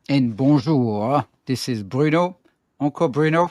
And bonjour. This is Bruno, Uncle Bruno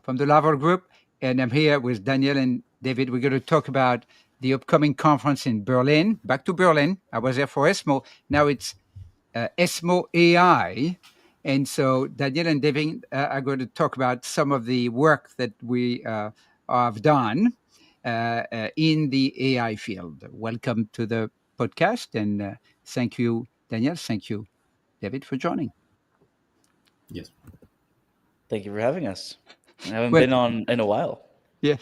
from the LARVOL Group. And I'm here with Daniel and David. We're going to talk about the upcoming conference in Berlin. Back to Berlin. I was there for ESMO. Now it's ESMO AI. And so Daniel and David are going to talk about some of the work that we have done in the AI field. Welcome to the podcast. And thank you, Daniel. Thank you, David, for joining. Yes. Thank you for having us. I haven't Well, been on in a while. yeah.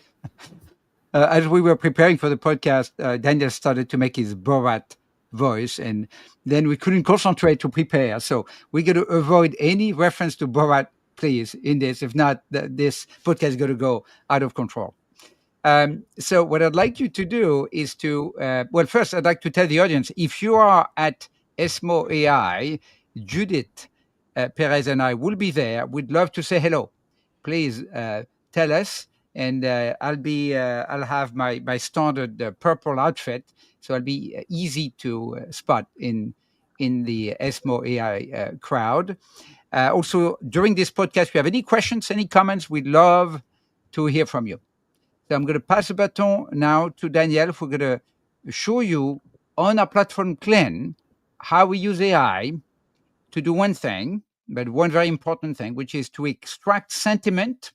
As we were preparing for the podcast, Daniel started to make his Borat voice, and then we couldn't concentrate to prepare. So we're going to avoid any reference to Borat, please, in this. If not, this podcast is going to go out of control. So what I'd like you to do is to, well, first, I'd like to tell the audience, if you are at ESMO AI, Judith Perez and I will be there. We'd love to say hello. Please tell us. And I'll have my standard purple outfit, so it'll be easy to spot in the ESMO AI crowd. Also, during this podcast, if you have any questions, any comments, we'd love to hear from you. So I'm going to pass the baton now to Daniel. We're going to show you on our platform Clean how we use AI to do one thing, but one very important thing, which is to extract sentiment.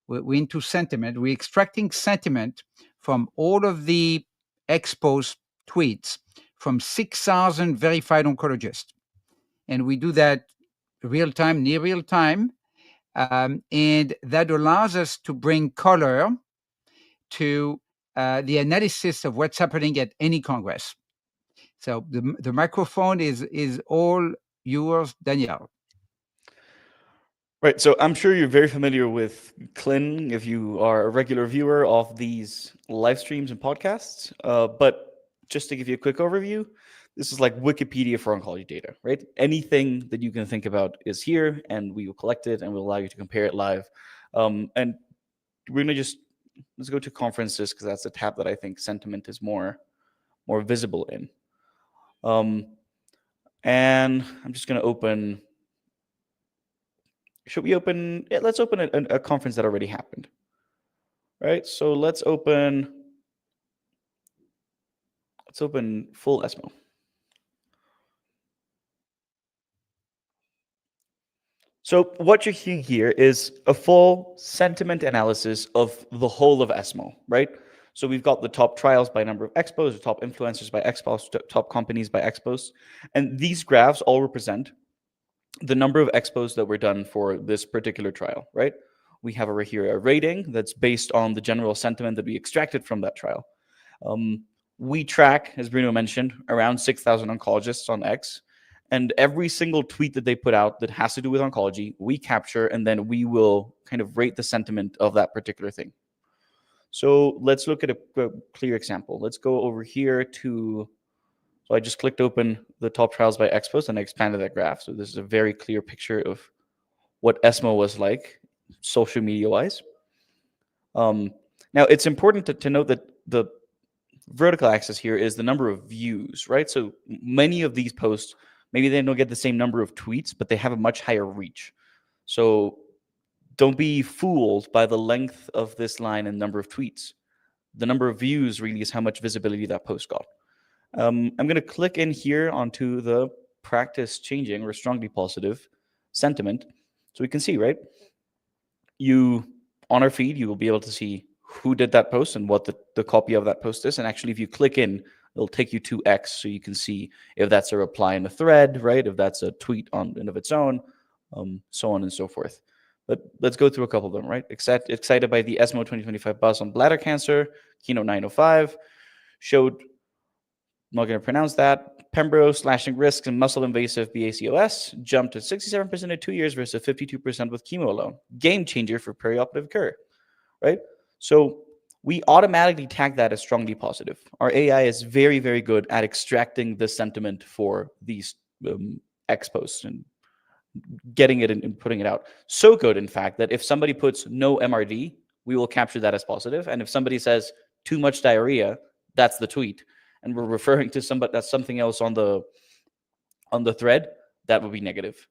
We're into sentiment. We're extracting sentiment from all of the exposed tweets from 6,000 verified oncologists. And we do that real time, near real time. And that allows us to bring color to the analysis of what's happening at any Congress. So the microphone is all yours, Daniel. Right. So I'm sure you're very familiar with Clin if you are a regular viewer of these live streams and podcasts. But just to give you a quick overview, this is like Wikipedia for oncology data, right? Anything that you can think about is here, and we will collect it and we'll allow you to compare it live. And we're gonna let's go to conferences because that's a tab that I think sentiment is more visible in. And I'm just gonna open. Should we open? Yeah, let's open a conference that already happened. Right. So let's open full ESMO. So what you're seeing here is a full sentiment analysis of the whole of ESMO, right? So we've got the top trials by number of expos, the top influencers by expos, top companies by expos, and these graphs all represent the number of expos that were done for this particular trial, right? We have over here a rating that's based on the general sentiment that we extracted from that trial. We track, as Bruno mentioned, around 6,000 oncologists on X, and every single tweet that they put out that has to do with oncology, we capture, and then we will kind of rate the sentiment of that particular thing. So let's look at a clear example. Let's go over here to, so I just clicked open the top trials by expos and I expanded that graph. So this is a very clear picture of what ESMO was like, social media-wise. Now, it's important to note that the vertical axis here is the number of views, right? So many of these posts, maybe they don't get the same number of tweets, but they have a much higher reach. So don't be fooled by the length of this line and number of tweets. The number of views really is how much visibility that post got. I'm going to click in here onto the practice changing or strongly positive sentiment. So we can see, right? On our feed, you will be able to see who did that post and what the copy of that post is. And actually, if you click in, it'll take you to X, so you can see if that's a reply in a thread, right? If that's a tweet on and of its own, so on and so forth. But let's go through a couple of them, right? Excited by the ESMO 2025 buzz on bladder cancer, Keynote 905, showed, I'm not going to pronounce that, Pembro slashing risks in muscle invasive BACOS jumped to 67% at 2 years versus 52% with chemo alone. Game changer for perioperative cure, right? So we automatically tag that as strongly positive. Our AI is very, very good at extracting the sentiment for these X posts and getting it and putting it out. So good, in fact, that if somebody puts no MRD, we will capture that as positive. And if somebody says too much diarrhea, that's the tweet. And we're referring to something else on the thread, that would be negative.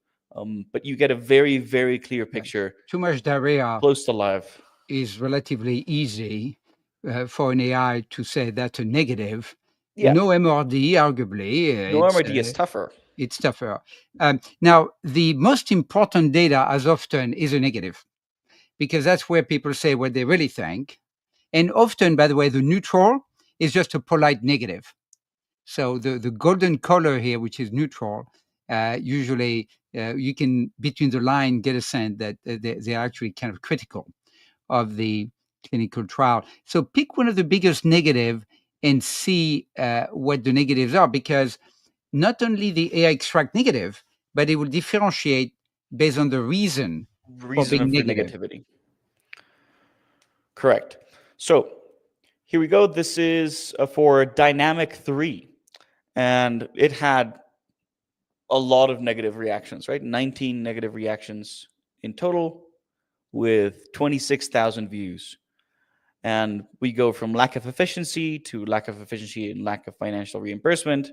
But you get a very, very clear picture, Too much diarrhea close to live. is relatively easy for an AI to say that's a negative. Yeah, No MRD, arguably, no MRD is tougher. it's tougher. Now, the most important data, as often, is a negative, because that's where people say what they really think. And often, by the way, the neutral is just a polite negative. So the golden color here, which is neutral, usually you can, between the line, get a sense that they're actually kind of critical of the clinical trial. So pick one of the biggest negative and see what the negatives are, because not only the AI extract negative, but it will differentiate based on the reason for being For negative. negativity. Correct. So here we go. This is for dynamic 3. And it had a lot of negative reactions, right? 19 negative reactions in total with 26,000 views. And we go from lack of efficiency to lack of efficiency and lack of financial reimbursement.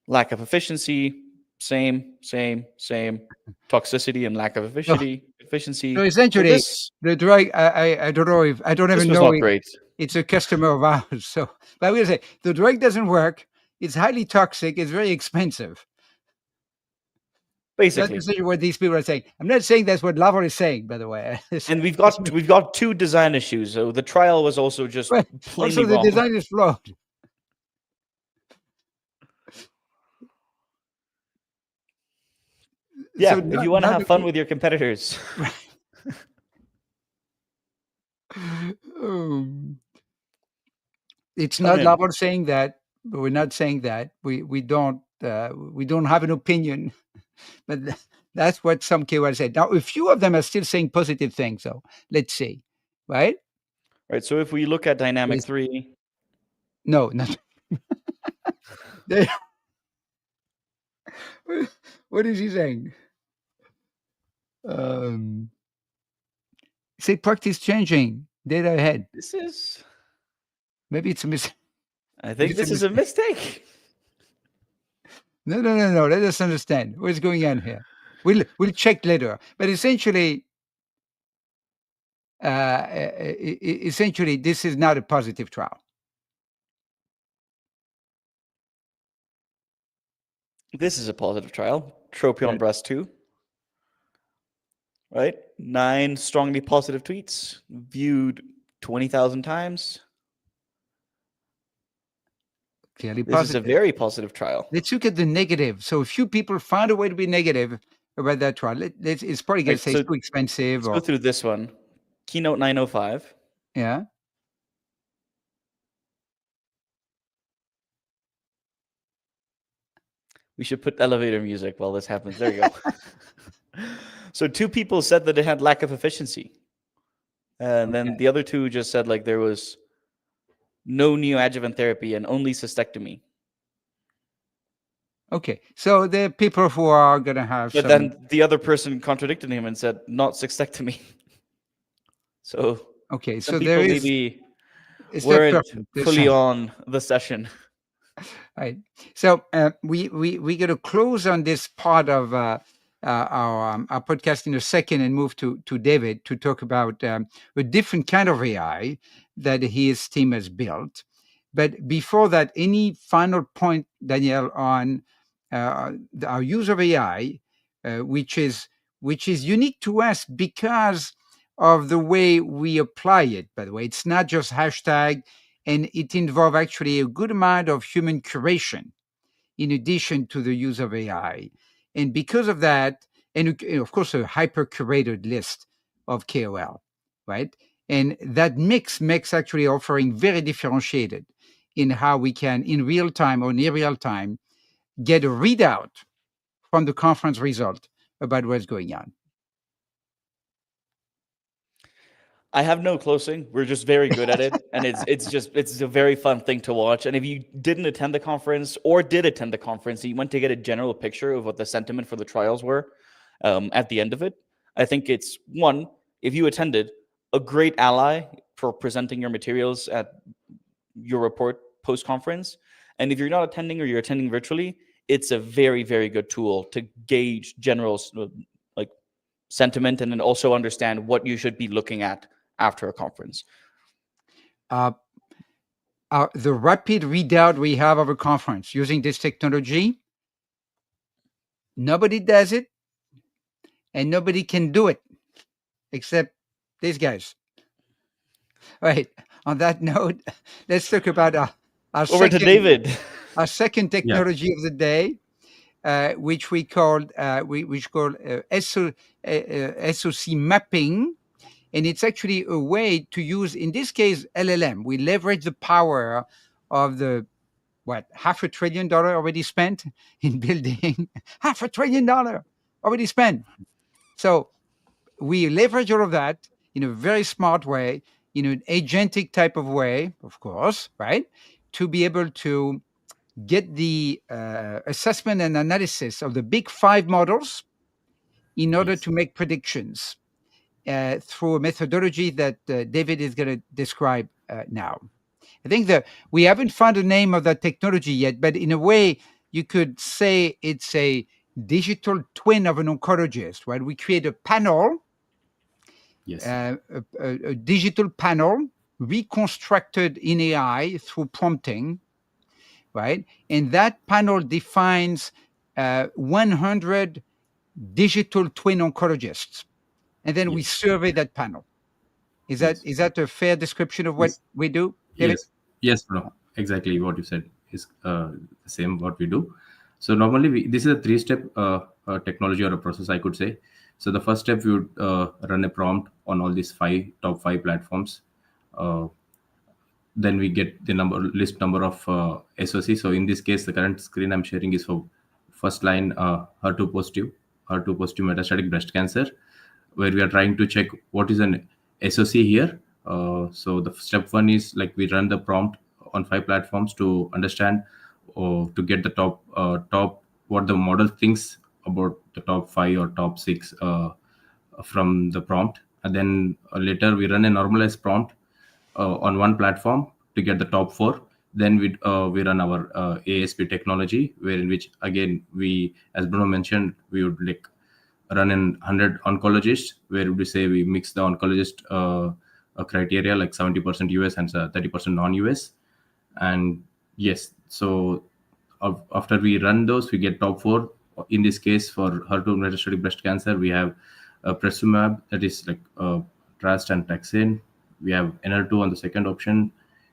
Lack of efficiency, same. Toxicity and lack of efficiency. So essentially, the drug, I don't know if, I don't This even was know not if great. it's a customer of ours. So, but I'm going to say the drug doesn't work. It's highly toxic. It's very expensive. That's Basically. essentially what these people are saying. I'm not saying that's what Larvol is saying, by the way. And we've got 2 design issues. So the trial was also just Well, plainly also, the wrong. design is flawed. Yeah, So if you want to have fun with your competitors. It's Come not in. Larvol saying that, but we're not saying that. We don't have an opinion, but that's what some KOLs said. Now, a few of them are still saying positive things, so let's see, right? Right. So if we look at dynamic 3, No, not. What is he saying? Say practice changing, data ahead. this is, Maybe it's a mistake. I think this is a mistake. No. Let us understand what's going on here. We'll check later. But essentially, this is not a positive trial. This is a positive trial. Tropion Breast 2. Right? 9 strongly positive tweets, viewed 20,000 times. Clearly This is a positive. very positive trial. Let's look at the negative. So a few people found a way to be negative about that trial. It's probably going to say it's too expensive. Let's go through this one. Keynote 905. Yeah. We should put elevator music while this happens. There you go. So 2 people said that it had lack of efficiency. And then the other 2 just said like there was no neoadjuvant therapy and only cystectomy. Okay. So there are people who are going to have But then the other person contradicted him and said not cystectomy. So okay. some So people there is maybe weren't fully on on the session. Right. So we're going to close on this part of our podcast in a second and move to David to talk about a different kind of AI that his team has built. But before that, any final point, Daniel, on our use of AI, which is unique to us because of the way we apply it. By the way, it's not just hashtag, and it involves actually a good amount of human curation in addition to the use of AI. And because of that, and of course, a hyper curated list of KOL, right? And that mix makes actually offering very differentiated in how we can, in real time or near real time, get a readout from the conference result about what's going on. I have no closing. We're just very good at it, and it's a very fun thing to watch. And if you didn't attend the conference or did attend the conference, and you want to get a general picture of what the sentiment for the trials were at the end of it, I think it's one, if you attended, a great ally for presenting your materials at your report post conference. And if you're not attending or you're attending virtually, it's a very, very good tool to gauge general like sentiment, and then also understand what you should be looking at after a conference. The rapid readout we have of a conference using this technology, nobody does it, and nobody can do it except these guys. Right. On that note, let's talk about our Over to David. Our second technology of the day, which we called SoC mapping. And it's actually a way to use, in this case, LLM. We leverage the power of the, $500 billion already spent in building, $500 billion already spent. So we leverage all of that in a very smart way, in an agentic type of way, of course, right? To be able to get the assessment and analysis of the big 5 models in order to make predictions through a methodology that David is going to describe now. I think that we haven't found a name of that technology yet, but in a way, you could say it's a digital twin of an oncologist, right? We create a panel, a digital panel reconstructed in AI through prompting, right? And that panel defines 100 digital twin oncologists. And then we survey that panel. Is that a fair description of what we do, David? Yes, no, exactly what you said is the same what we do. So normally this is a 3-step technology or a process, I could say. So the first step, we would run a prompt on all these top five platforms. Then we get the list number of SoC. So in this case, the current screen I'm sharing is for first line HER2 positive metastatic breast cancer, where we are trying to check what is an SoC here. So the step 1 is like we run the prompt on 5 platforms to understand or to get the top what the model thinks about the top 5 or top 6 from the prompt, and then later we run a normalized prompt on one platform to get the top 4. Then we run our ASP technology, in which again we, as Bruno mentioned, we would like run in 100 oncologists, where we say we mix the oncologist criteria like 70% US and 30% non-US. And yes, so after we run those, we get top 4. In this case, for HER2 metastatic breast cancer, we have Presumab, that is like Trast and Taxane. We have NR2 on the second option,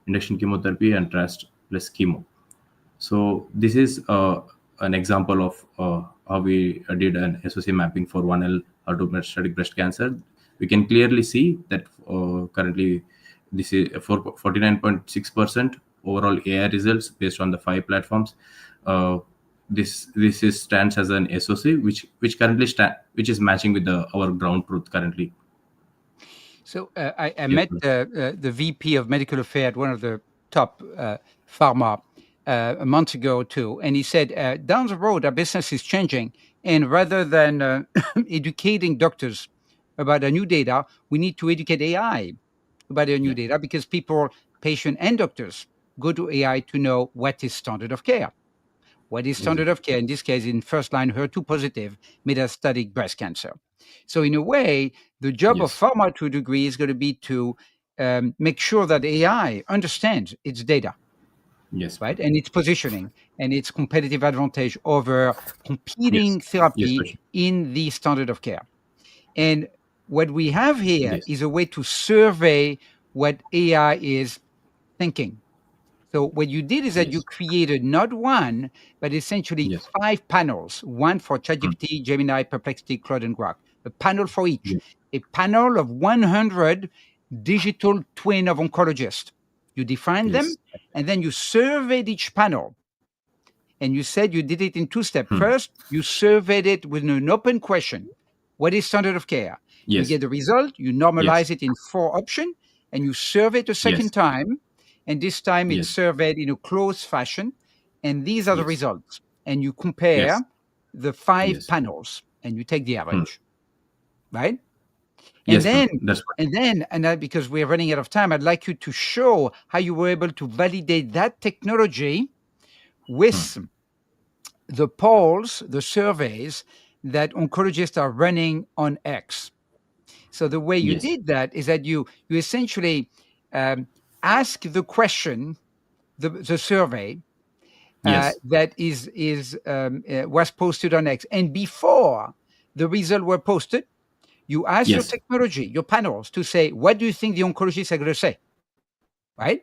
induction chemotherapy, and Trast plus chemo. So this is an example of how we did an SoC mapping for 1L HER2 metastatic breast cancer. We can clearly see that currently this is 49.6% overall AI results based on the 5 platforms. This stands as an SoC, which currently which is matching with our ground truth currently. So I met the VP of Medical Affairs, one of the top pharma, a month ago or 2, and he said, down the road, our business is changing, and rather than educating doctors about the new data, we need to educate AI about the new data, because people, patients and doctors, go to AI to know what is standard of care. What is standard of care, in this case, in first-line HER2 positive metastatic breast cancer. So in a way, the job of pharma to a degree is going to be to make sure that AI understands its data, right, and its positioning and its competitive advantage over competing therapy in the standard of care. And what we have here is a way to survey what AI is thinking. So what you did is that you created not one, but essentially 5 panels, one for ChatGPT, Gemini, Perplexity, Claude, and Grok, a panel for each, a panel of 100 digital twin of oncologists. You defined them, and then you surveyed each panel. And you said you did it in 2 steps. First, you surveyed it with an open question. What is standard of care? You get the result, you normalize it in 4 options, and you survey it a second time. And this time it's surveyed in a closed fashion. And these are the results. And you compare the 5 panels, and you take the average, right? And then, because we're running out of time, I'd like you to show how you were able to validate that technology with the polls, the surveys that oncologists are running on X. So the way you Yes. did that is that you essentially ask the question, the survey Yes. that was posted on X, and before the results were posted, you ask your Yes. technology, your panels, to say, what do you think the oncologists are going to say, right?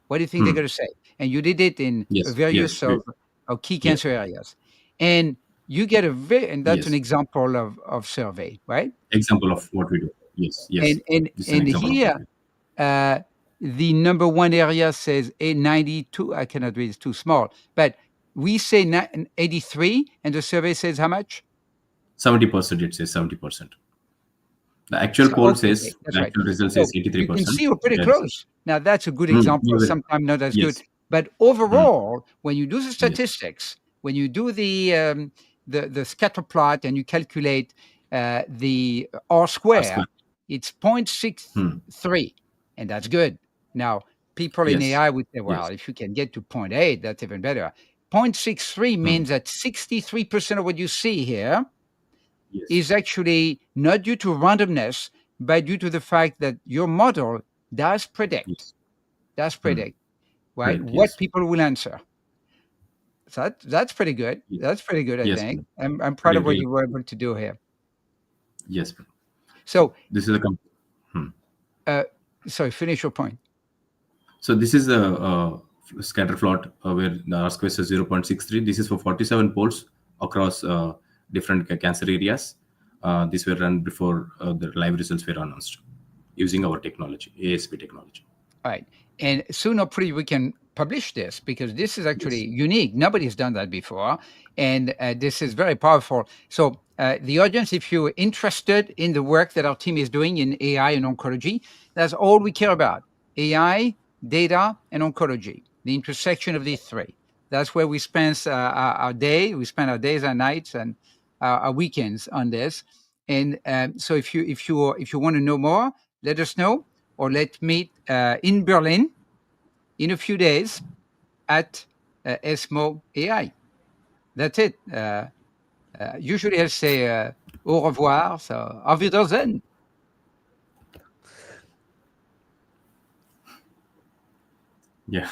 What do you think they're going to say? And you did it in Yes. various Yes. of key Yeah. cancer areas, and you get and that's an Yes. example of survey, right? Example of what we do. Yes. Yes. This is an And example of what we here, do. the number one area says 92. I cannot read; it's too small. But we say 83, and the survey says how much? 70%. It says 70%. The actual So, poll okay, says, that's the right. actual result So says you can 83%. see we're pretty Yes. close. Now that's a good example. Yeah, Sometimes not as good, yes. but overall, when you do the Yes. statistics, when you do the scatter plot and you calculate the R R square, square. it's 0.63, and that's good. Now people in Yes. AI would say, well, Yes. if you can get to 0.8, that's even better. 0.63 means that 63% of what you see here Yes. is actually not due to randomness, but due to the fact that your model does predict, Yes. right, Correct. what Yes. people will answer. So that's pretty good. Yes. That's pretty good, I Yes. think. I'm proud Pretty of what real. you were able to do here. Yes. So, This is a sorry, finish your point. So this is a scatter plot where the R square is 0.63. This is for 47 polls across different cancer areas. These were run before the live results were announced using our technology, ASP technology. All right. And soon, hopefully, we can publish this because this is actually Yes. unique. Nobody's done that before. And this is very powerful. So, the audience, if you're interested in the work that our team is doing in AI and oncology, that's all we care about: AI, data, and oncology, the intersection of these three. That's where we spend our day. We spend our days and nights and our weekends on this. And so, if you want to know more, let us know, or let's meet in Berlin in a few days at ESMO AI. That's it. Usually I say au revoir, so auf Wiedersehen. Yeah.